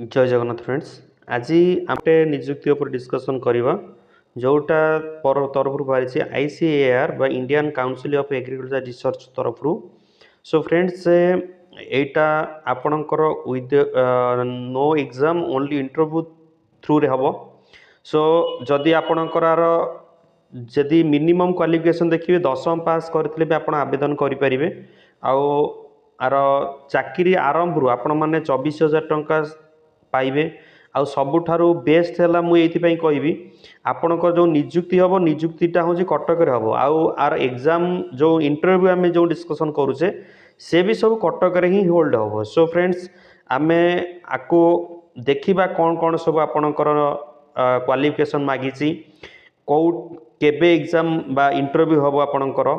जय जगन्नाथ फ्रेंड्स। आज आम निजुक्ति उपर डिस्कसन करवा जोटा तरफ बाहरी आईसीएआर बा Indian council of agriculture Research तरफ। सो फ्रेंड्स एटा आपणकर with no exam only interview through रे हम। सो जदि आपणकर जदि मिनिमम क्वालिफिकेशन देखिए 10वीं पास करते आप आवेदन करेंगे। आर चाकरी आरंभ रू आपण मैंने 24,000 टंका पाइबे। आउ सबुठारु बेस्ट है मुझे कहबी आपणकर जो निजुक्ति हम निजुक्तिटा हूँ कटक हम। आर एग्जाम जो इंटरव्यू आम जो डिस्कसन करुचे से भी सब कटक ही होल्ड हम। सो फ्रेंड्स आम आपको देखा कौन कौन सब आपणकर क्वालिफिकेशन मागिची कौ केबे एग्जाम बा इंटरव्यू हम आपणकर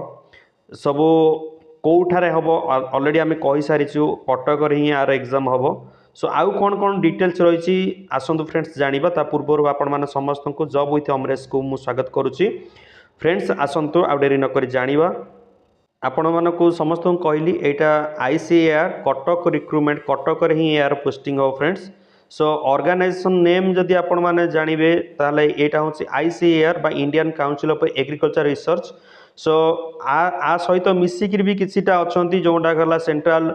सबू कौठारे हम ऑलरेडी आम कही सारीचु कटक ही यार एग्जाम हम। सो आउ कौन कौन डिटेल्स रही आसतु फ्रेंड्स जानिबा ता पूर्व आपण मैंने समस्त को जॉब विथ अमरेश को मु स्वागत करुच्ची। फ्रेंड्स आसतु आउ डेरी नक जानिबा आपण मानक समस्त को कहली एटा आईसीएआर कटक रिक्रुटमेंट कटक ही यार पोस्टिंग हो फ्रेंड्स। सो ऑर्गेनाइजेशन नेम जदि आपण माने जानिबे ताले एटा होची आईसीएआर बा Indian council of agriculture research. So आ सहित मिसिकिर भी किछिटा अछंती जोटा गला central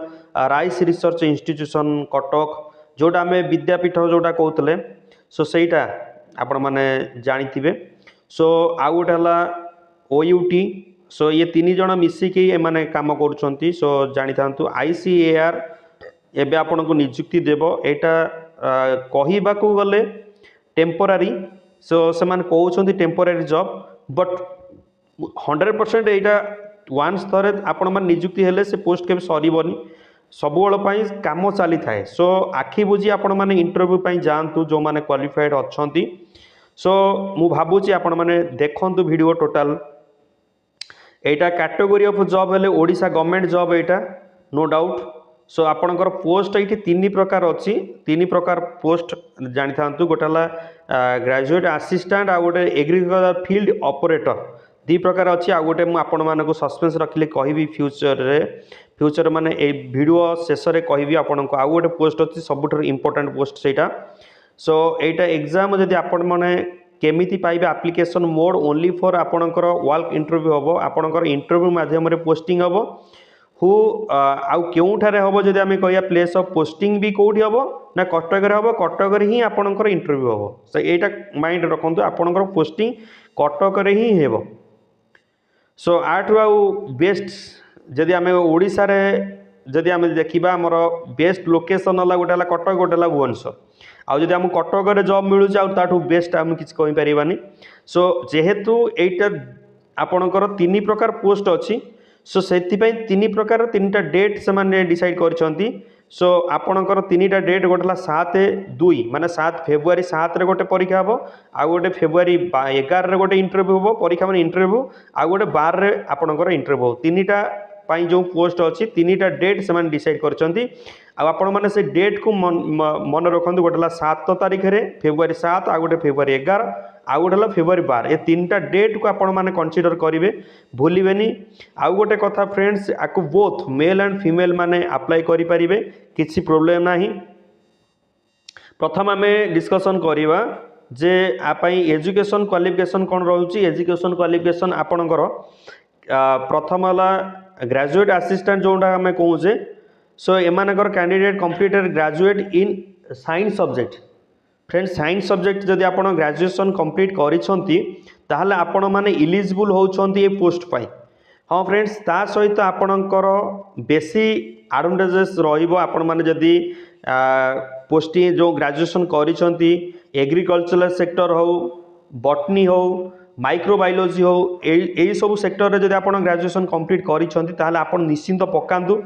rice research institution Cuttack जोटा आम विद्यापीठ जोटा कहते। सो सेटा आपण माने जानिथिबे। सो आउ गोटे हला ओयूटी। सो ये तीन जन मिसिकी एमाने काम करुछंती। सो जानि थांतु आईसीएआर एबे आपण को नियुक्ति देबो एटा कहिबाकू गले टेम्पोरारी। सो सेमान कहउछंती टेम्पोरारी जॉब बट 100% एटा वन्स थरे आपण मान नियुक्ति हेले से पोस्ट के सरीबनी सबुबेल काम चली थाए। सो आखि बुझी आपण माने इंटरव्यू पई जांतु जो माने क्वालिफाइड अछंती। सो मु भाबुची आपण माने देखंतु video total Etah category of job हेले ओडिशा गवर्नमेंट जॉब एटा नो डाउट। सो आपणकर पोस्ट ये तीन प्रकार अच्छी तीन प्रकार पोस्ट जानी था। गोटे ग्रेजुएट असिस्टेंट आ गोटे एग्रीकल्चर फील्ड ऑपरेटर दी प्रकार अच्छी। आ गोटे मुझे सस्पेंस रखिले कहि फ्यूचर माने ए वीडियो शेष में कहि आपण को आउ गोटे पोस्ट अच्छी सबुठ इंपोर्टेंट पोस्ट सेटा। सो एटा एग्जाम जदि आपण माने केमिति पाइबे एप्लिकेशन मोड ओनली फॉर आपणकर वर्क इंटरव्यू हम। आपणकर इंटरव्यू माध्यम पोस्टिंग हम हु आउ केउठारे हम जदि आम कहिया प्लेस ऑफ पोस्टिंग भी कौटी हम ना कटक हम कटक ही आपणकर इंटरव्यू हम। सो एटा माइंड रखंतु आपणकर पोस्टिंग कटक ही हेबो। सो आठु आउ बेस्ट जदि आम ओडिशा रे जदि आम देखिबा हमर बेस्ट लोकेशन हला गोटे हला कटक गोटे हला भुवनेश्वर। आउ जदि आम कटक रे जॉब मिलुच आउ ताठु बेस्ट आम किछ कहि परिबानी। सो जेहेतु एटा आपणकर तीन प्रकार पोस्ट अछि सो से तीन प्रकार तीन टा डेट से माने डिसाइड करछंती। सो आपणकर तीनटा डेट गोटे 7/2 माने 7 फेब्रुआरी 7 रे गोटे परीक्षा हम आउ गोटे फेब्रुआरी 11 रे गोटे इंटरव्यू हम परीक्षा माने इंटरव्यू आउ गोटे 12 रे आपणकर इंटरव्यू तीनटा पाई जो पोस्ट अच्छी तीनटा डेट से डिसाइड करछंती। आपण मैंने से डेट को मन रखते गोटे 7 तारीख रे फेब्रुआरी 7 आ गोटे फेब्रुआरी 11 आउ गोटे फेब्रुआरी 12 ये तीनटा डेट को आपण मैंने कंसीडर करेंगे भूलिबेनी। आउ गोटे कथा फ्रेंड्स आपको बोथ मेल एंड फीमेल माने अप्लाई करें किसी प्रोब्लेम नहीं। प्रथम आम डिस्कसन करवा जे आपाई एजुकेशन क्वालिफिकेशन कौन रोचे। एजुकेशन क्वालिफिकेशन आपणकर प्रथम है ग्रेजुएट असिस्टेंट जोटा आम कहे। सो एमानकर candidate completed graduate in science subject. Friends science subject जदि आप ग्रेजुएशन कंप्लीट करिसेंती ताहले आपण माने इलिजिबल होउछंती ए पोस्ट पाई। हाँ फ्रेंड्स ता सहित आपणकर बेसी एडवांटेजेस रहिबो आपण माने जदि पोस्टिंग जो ग्रेजुएशन करिसेंती एग्रीकल्चरल सेक्टर हो बॉटनी हो माइक्रोबायोलॉजी हो यही सब सेक्टर रे जदि आपण ग्रेजुएशन कंप्लीट करिसेंती ताहले आपण निश्चिंत पकांतु।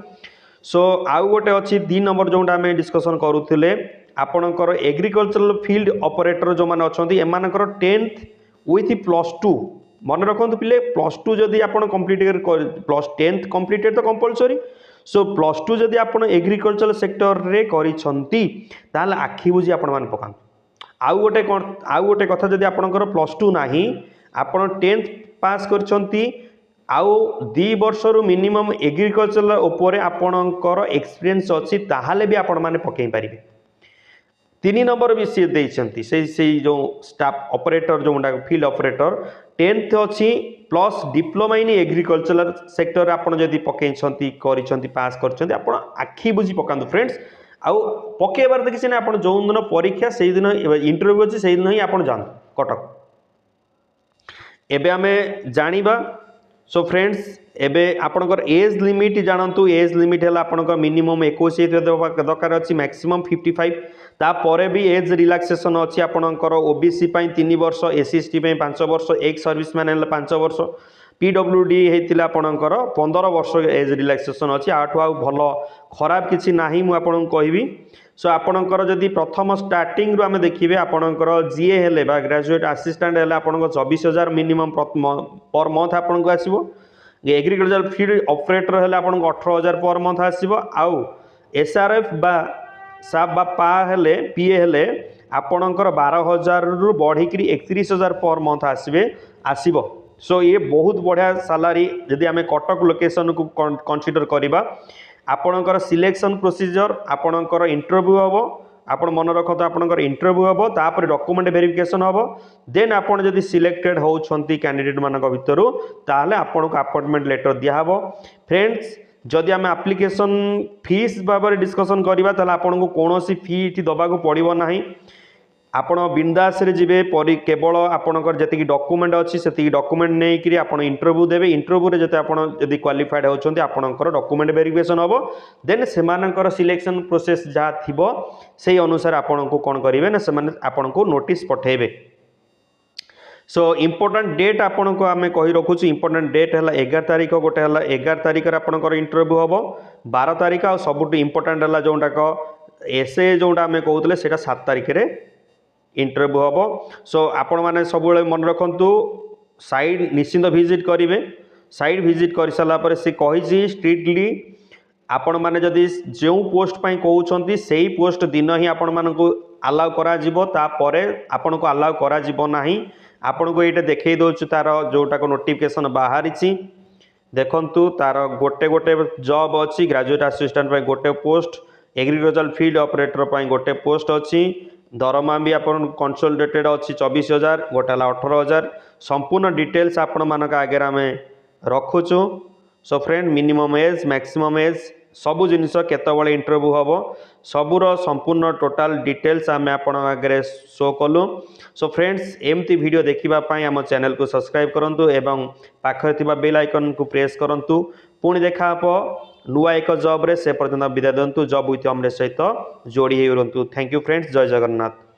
सो आउ गोटे अच्छी 2 नंबर जोटा आम डिस्कसन करूले आपणकर एग्रीकल्चरल फील्ड ऑपरेटर जो मैंने अच्छा एमानकर 10th विथ +2 मन रखु पिले +2 जदि आप कंप्लीट प्लस 10th कंप्लीटेड तो कंपलसरी। सो +2 जदि आप एग्रीकल्चर सेक्टर रे करिसेंती ताहले आखि बुझी आपण मान पकांतु। आउ गोटे कथा जदि आपणकर +2 नाही आपण 10th पास करछंती आउ 2 वर्ष रु मिनिमम एग्रीकल्चर उपर आपणकर एक्सपीरियंस अच्छी ताहले भी आपण माने पकई पारिबे। तीन नंबर भी सी देइछंती से जो स्टाफ ऑपरेटर जो फील्ड ऑपरेटर 10th अच्छी plus diploma in agriculture sector आपन जदि पकेइछंती करिछंती पास करछंती आपन आखि बुझी पकांतु फ्रेंड्स आउ पकेबार देखि सिना आपन जो दिन परीक्षा से दिन इंटरव्यू अछि से दिन ही आपन जान कटक एबे आमे जानिबा सो फ्रेंड्स एबे आपनकर एज लिमिट जानतु एज लिमिट है आपनकर मिनिमम 21 दरकार अछि मैक्सिमम 55 तापर भी एज रिलैक्सेशन अछि आपनकर ओबीसी पई 3 वर्ष एससी एसटी पई 5 वर्ष एक सर्विसमैन है 5 वर्ष पीडब्ल्यूडी हेतिला आपनकर 15 वर्ष एज रिलैक्सेशन अछि आठो आ भलो खराब किछि नाही मु आपन कहबी सो आपनकर जदि प्रथम स्टार्टिंग रु आमे देखिबे आपनकर जीए हेले बा ग्रेजुएट असिस्टेंट हेले आपनकर 24000 मिनिमम पर मंथ आपनको आसीबो एग्रीकल्चर फील्ड ऑपरेटर हेले आपनको 18000 पर मंथ आसीबो आउ एसआरएफ बा साब बा पा हेले पीए हेले आपनकर 12000 रु बढ़ी करी 31000 पर मंथ आसीबो सो ये बहुत बढ़िया सैलरी जदि आमे कटक लोकेशन को कंसीडर करिबा आपनकर सिलेक्शन प्रोसीजर आपनकर इंटरव्यू हबो आपण मन रखत आपनकर इंटरव्यू हबो तापर डॉक्यूमेंट वेरिफिकेशन हबो देन आपण जदि सिलेक्टेड होउछंती कैंडिडेट मानक भितरु ताहले आपनको अपॉइंटमेंट लेटर दिया हबो फ्रेंड्स जदि आमे एप्लिकेशन फीस बारे डिस्कशन करिबा ताहले आपनको कोनोसी फी इति दबा को पड़िबो नाही आपण बिंदास रे जिबे परि केवल आपनकर जति डॉक्यूमेंट अछि सेति डॉक्यूमेंट नै करी आपण इंटरव्यू देबे इंटरव्यू रे जते आपण जदि क्वालिफाइड होछंती आपनकर डॉक्यूमेंट वेरिफिकेशन हबो देन सेमानकर सिलेक्शन प्रोसेस जा थिबो सेही अनुसार आपनको कोन करिवे ना सेमाने आपनको नोटिस पठेबे सो इम्पोर्टेंट डेट आपनको आमे कहि रखुछु इम्पोर्टेंट डेट हला 11 तारिख गोटे हला 11 तारिख रे आपनकर इंटरव्यू हबो 12 तारिख आ सबुट इम्पोर्टेंट हला जोंडा को एसे जोंडा आमे कहउतले सेटा 7 तारिख रे इंटरव्यू हबो सो आपण माने सब मन रखंतु साइड निश्चिंत विजिट करिवे साइड विजिट कर साला पर से कहि स्ट्रिक्टली आपण माने जदि जो पोस्ट पई कहउछंती सेही पोस्ट दिन ही आपण मानको अलाउ करा जिवो ता परे आपण को अलाउ करा जिवो नाही आपण को एटा देखै दोछु तार जोटा को नोटिफिकेशन बाहरिछि देखंतु तार गोटे गोटे जॉब अछि ग्रेजुएट असिस्टेंट पई गोटे पोस्ट एग्रीकल्चर फील्ड ऑपरेटर पई गोटे पोस्ट अछि दरमा भी आपन कंसोलिडेटेड अच्छी 24000 गोटे 18000 संपूर्ण डिटेल्स आपण मानक आगे आमे रखुचु so friend minimum age maximum age सबु जिनिस केतबळे इंटरव्यू हबो सबुर संपूर्ण टोटल डिटेल्स आमे आपण आगे शो कलु सो फ्रेंड्स एमती वीडियो देखिबा पई हम चैनल को सब्सक्राइब करंतु एवं पाखरे थिबा बेल आइकन को प्रेस करंतु पुणी देखा हबो नुआ एक जॉब रे से पर्यंत विदा दंतु जॉब विथ अमरे सहित जोड़ी हे रहंतु थैंक यू फ्रेंड्स जय जगन्नाथ।